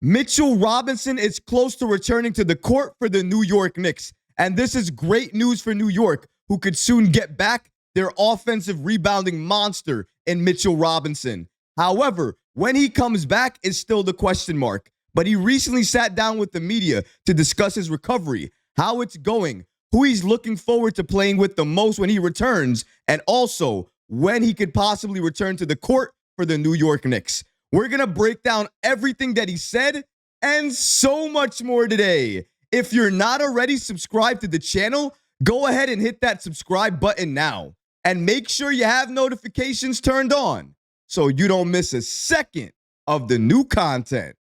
Mitchell Robinson is close to returning to the court for the New York Knicks. And this is great news for New York, who could soon get back their offensive rebounding monster in Mitchell Robinson. However, when he comes back is still the question mark. But he recently sat down with the media to discuss his recovery, how it's going, who he's looking forward to playing with the most when he returns, and also when he could possibly return to the court for the New York Knicks. We're going to break down everything that he said and so much more today. If you're not already subscribed to the channel, go ahead and hit that subscribe button now. And make sure you have notifications turned on so you don't miss a second of the new content.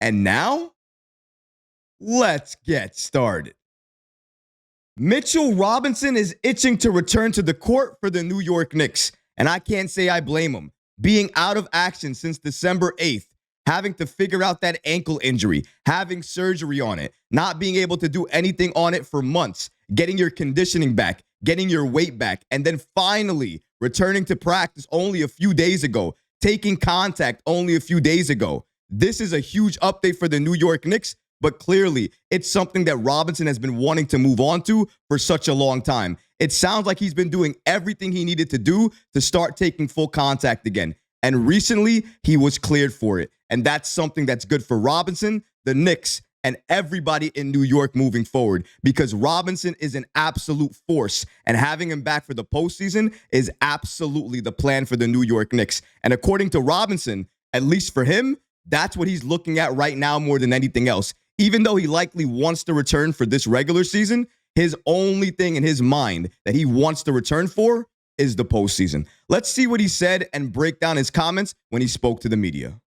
And now, let's get started. Mitchell Robinson is itching to return to the court for the New York Knicks, and I can't say I blame him. Being out of action since December 8th, having to figure out that ankle injury, having surgery on it, not being able to do anything on it for months, getting your conditioning back, getting your weight back, and then finally returning to practice only a few days ago, taking contact only a few days ago. This is a huge update for the New York Knicks, but clearly it's something that Robinson has been wanting to move on to for such a long time. It sounds like he's been doing everything he needed to do to start taking full contact again. And recently, he was cleared for it. And that's something that's good for Robinson, the Knicks, and everybody in New York moving forward, because Robinson is an absolute force, and having him back for the postseason is absolutely the plan for the New York Knicks. And according to Robinson, at least for him, that's what he's looking at right now more than anything else. Even though he likely wants to return for this regular season, his only thing in his mind that he wants to return for is the postseason. Let's see what he said and break down his comments when he spoke to the media.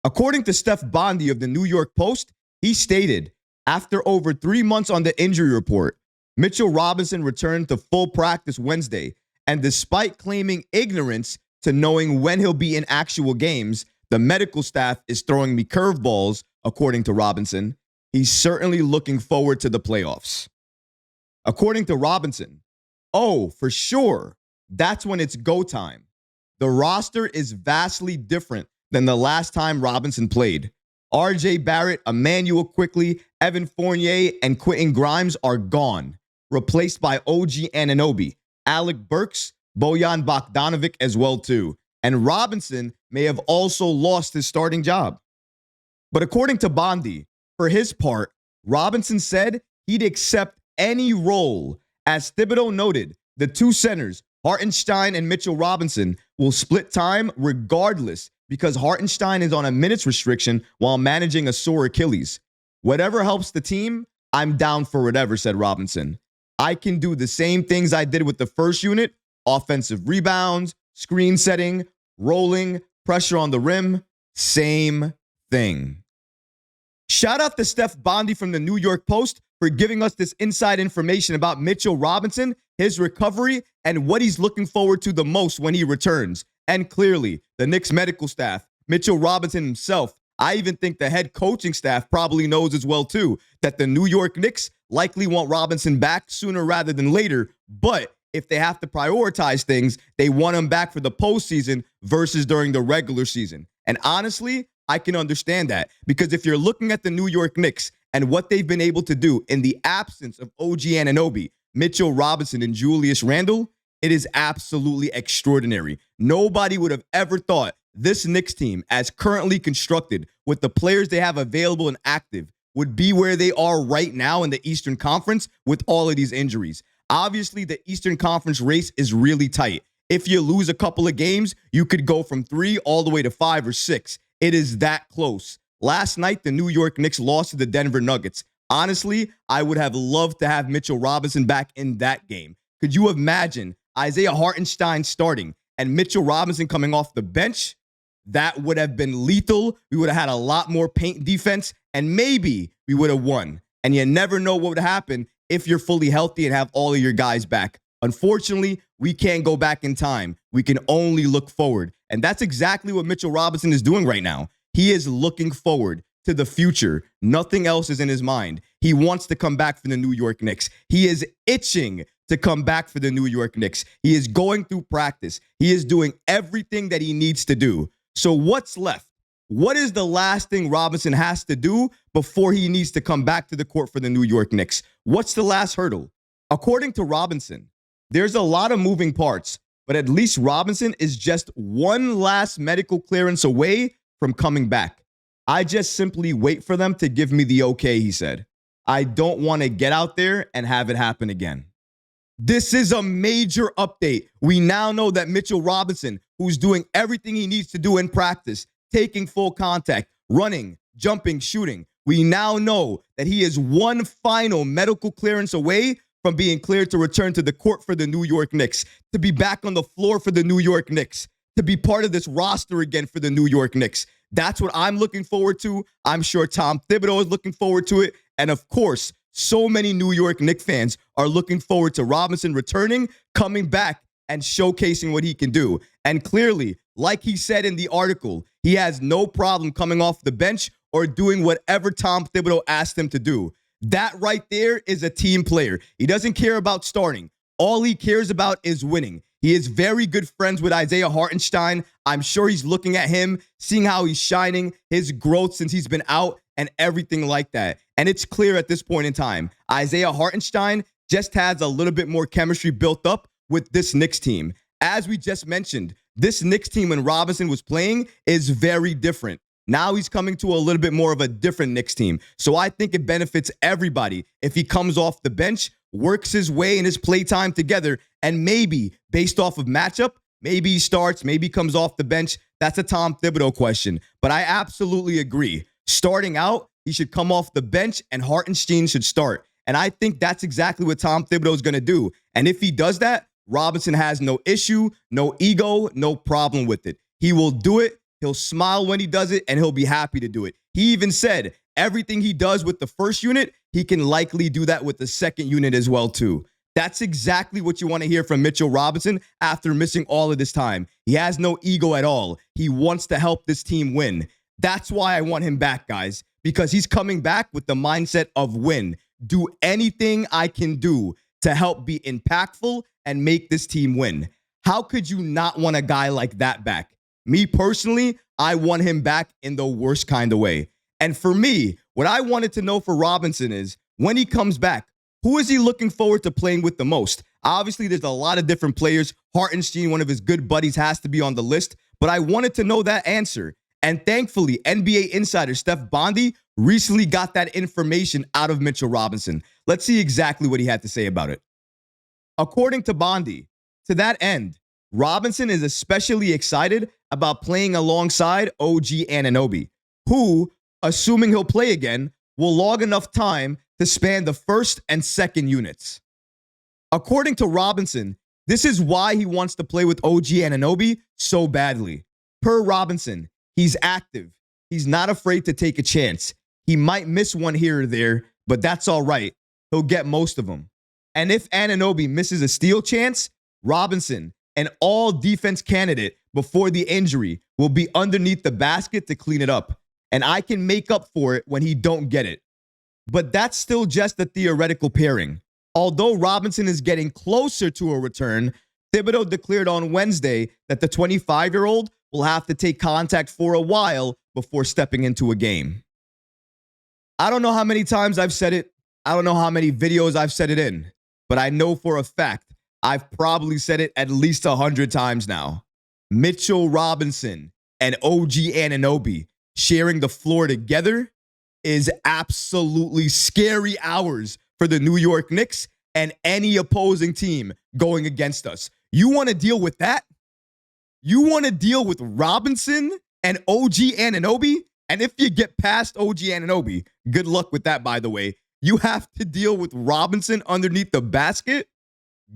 According to Steph Bondy of the New York Post, he stated, after over 3 months on the injury report, Mitchell Robinson returned to full practice Wednesday, and despite claiming ignorance to knowing when he'll be in actual games, the medical staff is throwing me curveballs, according to Robinson. He's certainly looking forward to the playoffs. According to Robinson, oh, for sure, that's when it's go time. The roster is vastly different than the last time Robinson played. R.J. Barrett, Emmanuel Quickley, Evan Fournier, and Quentin Grimes are gone, replaced by OG Anunoby, Alec Burks, Bojan Bogdanovic as well too. And Robinson may have also lost his starting job. But according to Bondy, for his part, Robinson said he'd accept any role. As Thibodeau noted, the two centers, Hartenstein and Mitchell Robinson, will split time regardless because Hartenstein is on a minutes restriction while managing a sore Achilles. Whatever helps the team, I'm down for whatever, said Robinson. I can do the same things I did with the first unit, offensive rebounds, screen setting, rolling, pressure on the rim, same thing. Shout out to Steph Bondy from the New York Post for giving us this inside information about Mitchell Robinson, his recovery, and what he's looking forward to the most when he returns. And clearly, the Knicks medical staff, Mitchell Robinson himself, I even think the head coaching staff probably knows as well too, that the New York Knicks likely want Robinson back sooner rather than later. But if they have to prioritize things, they want him back for the postseason versus during the regular season. And honestly, I can understand that, because if you're looking at the New York Knicks and what they've been able to do in the absence of OG Anunoby, Mitchell Robinson, and Julius Randle, it is absolutely extraordinary. Nobody would have ever thought this Knicks team, as currently constructed with the players they have available and active, would be where they are right now in the Eastern Conference with all of these injuries. Obviously, the Eastern Conference race is really tight. If you lose a couple of games, you could go from 3 all the way to 5 or 6. It is that close. Last night, the New York Knicks lost to the Denver Nuggets. Honestly, I would have loved to have Mitchell Robinson back in that game. Could you imagine Isaiah Hartenstein starting and Mitchell Robinson coming off the bench? That would have been lethal. We would have had a lot more paint defense, and maybe we would have won. And you never know what would happen if you're fully healthy and have all of your guys back. Unfortunately, we can't go back in time. We can only look forward. And that's exactly what Mitchell Robinson is doing right now. He is looking forward to the future. Nothing else is in his mind. He wants to come back for the New York Knicks. He is itching to come back for the New York Knicks. He is going through practice. He is doing everything that he needs to do. So what's left? What is the last thing Robinson has to do before he needs to come back to the court for the New York Knicks? What's the last hurdle? According to Robinson, there's a lot of moving parts, but at least Robinson is just one last medical clearance away from coming back. I just simply wait for them to give me the okay, he said. I don't want to get out there and have it happen again. This is a major update. We now know that Mitchell Robinson, who's doing everything he needs to do in practice, taking full contact, running, jumping, shooting, we now know that he is one final medical clearance away from being cleared to return to the court for the New York Knicks, to be back on the floor for the New York Knicks, to be part of this roster again for the New York Knicks. That's what I'm looking forward to. I'm sure Tom Thibodeau is looking forward to it. And of course, so many New York Knicks fans are looking forward to Robinson returning, coming back, and showcasing what he can do. And clearly, like he said in the article, he has no problem coming off the bench or doing whatever Tom Thibodeau asked him to do. That right there is a team player. He doesn't care about starting. All he cares about is winning. He is very good friends with Isaiah Hartenstein. I'm sure he's looking at him, seeing how he's shining, his growth since he's been out, and everything like that. And it's clear at this point in time, Isaiah Hartenstein just has a little bit more chemistry built up with this Knicks team. As we just mentioned, this Knicks team when Robinson was playing is very different. Now he's coming to a little bit more of a different Knicks team. So I think it benefits everybody if he comes off the bench, works his way in his playtime together, and maybe based off of matchup, maybe he starts, maybe comes off the bench. That's a Tom Thibodeau question. But I absolutely agree. Starting out, he should come off the bench and Hartenstein should start. And I think that's exactly what Tom Thibodeau is going to do. And if he does that, Robinson has no issue, no ego, no problem with it. He will do it. He'll smile when he does it, and he'll be happy to do it. He even said everything he does with the first unit, he can likely do that with the second unit as well, too. That's exactly what you want to hear from Mitchell Robinson after missing all of this time. He has no ego at all. He wants to help this team win. That's why I want him back, guys, because he's coming back with the mindset of win. Do anything I can do to help be impactful and make this team win. How could you not want a guy like that back? Me personally, I want him back in the worst kind of way. And for me, what I wanted to know for Robinson is when he comes back, who is he looking forward to playing with the most? Obviously, there's a lot of different players. Hartenstein, one of his good buddies, has to be on the list. But I wanted to know that answer. And thankfully, NBA insider Steph Bondy recently got that information out of Mitchell Robinson. Let's see exactly what he had to say about it. According to Bondy, to that end, Robinson is especially excited about playing alongside OG Anunoby, who, assuming he'll play again, will log enough time to span the first and second units. According to Robinson, this is why he wants to play with OG Anunoby so badly. Per Robinson, he's active. He's not afraid to take a chance. He might miss one here or there, but that's all right. He'll get most of them. And if Anunoby misses a steal chance, Robinson, an all-defense candidate before the injury, will be underneath the basket to clean it up. And I can make up for it when he don't get it. But that's still just a theoretical pairing. Although Robinson is getting closer to a return, Thibodeau declared on Wednesday that the 25-year-old will have to take contact for a while before stepping into a game. I don't know how many times I've said it. I don't know how many videos I've said it in. But I know for a fact, I've probably said it at least 100 times now. Mitchell Robinson and OG Anunoby sharing the floor together is absolutely scary hours for the New York Knicks and any opposing team going against us. You want to deal with that? You want to deal with Robinson and OG Anunoby? And if you get past OG Anunoby, good luck with that, by the way. You have to deal with Robinson underneath the basket.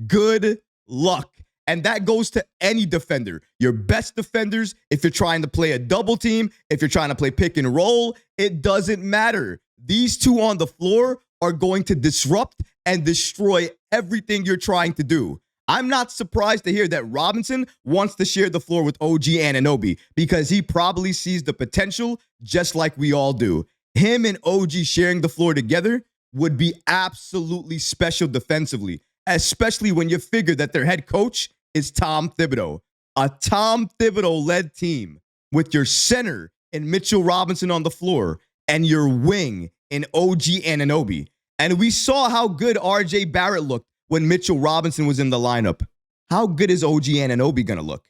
Good luck. And that goes to any defender. Your best defenders, if you're trying to play a double team, if you're trying to play pick and roll, it doesn't matter. These two on the floor are going to disrupt and destroy everything you're trying to do. I'm not surprised to hear that Robinson wants to share the floor with OG Anunoby because he probably sees the potential just like we all do. Him and OG sharing the floor together would be absolutely special defensively, especially when you figure that their head coach is Tom Thibodeau. A Tom Thibodeau-led team with your center and Mitchell Robinson on the floor and your wing in OG Anunoby. And we saw how good RJ Barrett looked when Mitchell Robinson was in the lineup. How good is OG Anunoby going to look?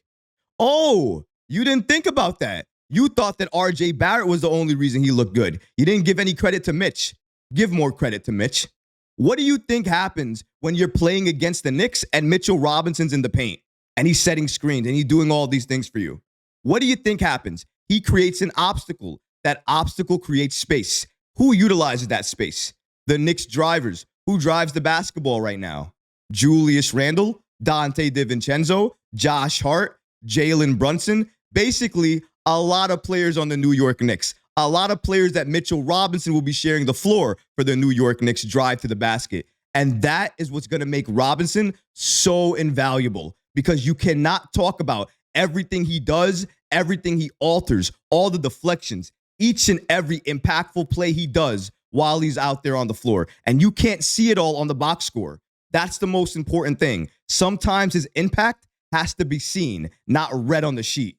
Oh, you didn't think about that. You thought that RJ Barrett was the only reason he looked good. You didn't give any credit to Mitch. Give more credit to Mitch. What do you think happens when you're playing against the Knicks and Mitchell Robinson's in the paint and he's setting screens and he's doing all these things for you? What do you think happens? He creates an obstacle. That obstacle creates space. Who utilizes that space? The Knicks drivers. Who drives the basketball right now? Julius Randle, Dante DiVincenzo, Josh Hart, Jalen Brunson. Basically, a lot of players on the New York Knicks. A lot of players that Mitchell Robinson will be sharing the floor for the New York Knicks drive to the basket. And that is what's going to make Robinson so invaluable, because you cannot talk about everything he does, everything he alters, all the deflections, each and every impactful play he does while he's out there on the floor. And you can't see it all on the box score. That's the most important thing. Sometimes his impact has to be seen, not read on the sheet.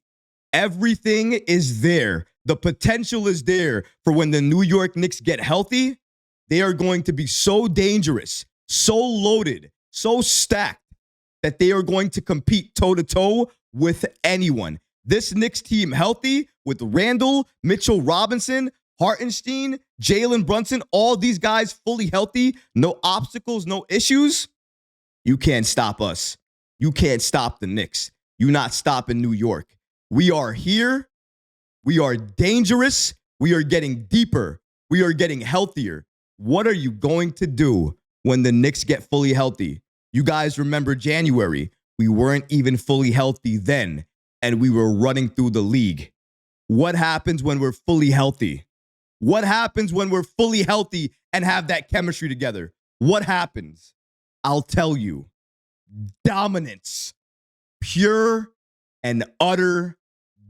Everything is there. The potential is there for when the New York Knicks get healthy. They are going to be so dangerous, so loaded, so stacked that they are going to compete toe-to-toe with anyone. This Knicks team healthy with Randle, Mitchell Robinson, Hartenstein, Jalen Brunson, all these guys fully healthy, no obstacles, no issues. You can't stop us. You can't stop the Knicks. You're not stopping New York. We are here. We are dangerous. We are getting deeper. We are getting healthier. What are you going to do when the Knicks get fully healthy? You guys remember January. We weren't even fully healthy then, and we were running through the league. What happens when we're fully healthy? What happens when we're fully healthy and have that chemistry together? What happens? I'll tell you. Dominance. Pure and utter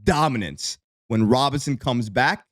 dominance. When Robinson comes back,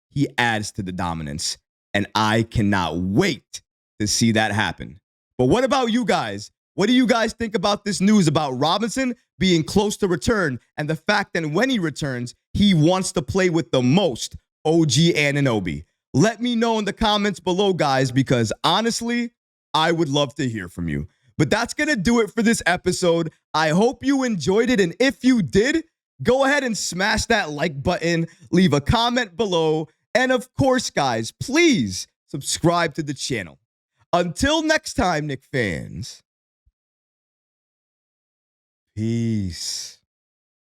he adds to the dominance. And I cannot wait to see that happen. But what about you guys? What do you guys think about this news about Robinson being close to return and the fact that when he returns, he wants to play with the most OG Anunoby? Let me know in the comments below, guys, because honestly, I would love to hear from you. But that's going to do it for this episode. I hope you enjoyed it. And if you did, go ahead and smash that like button, leave a comment below. And of course, guys, please subscribe to the channel. Until next time, Knick fans. Peace.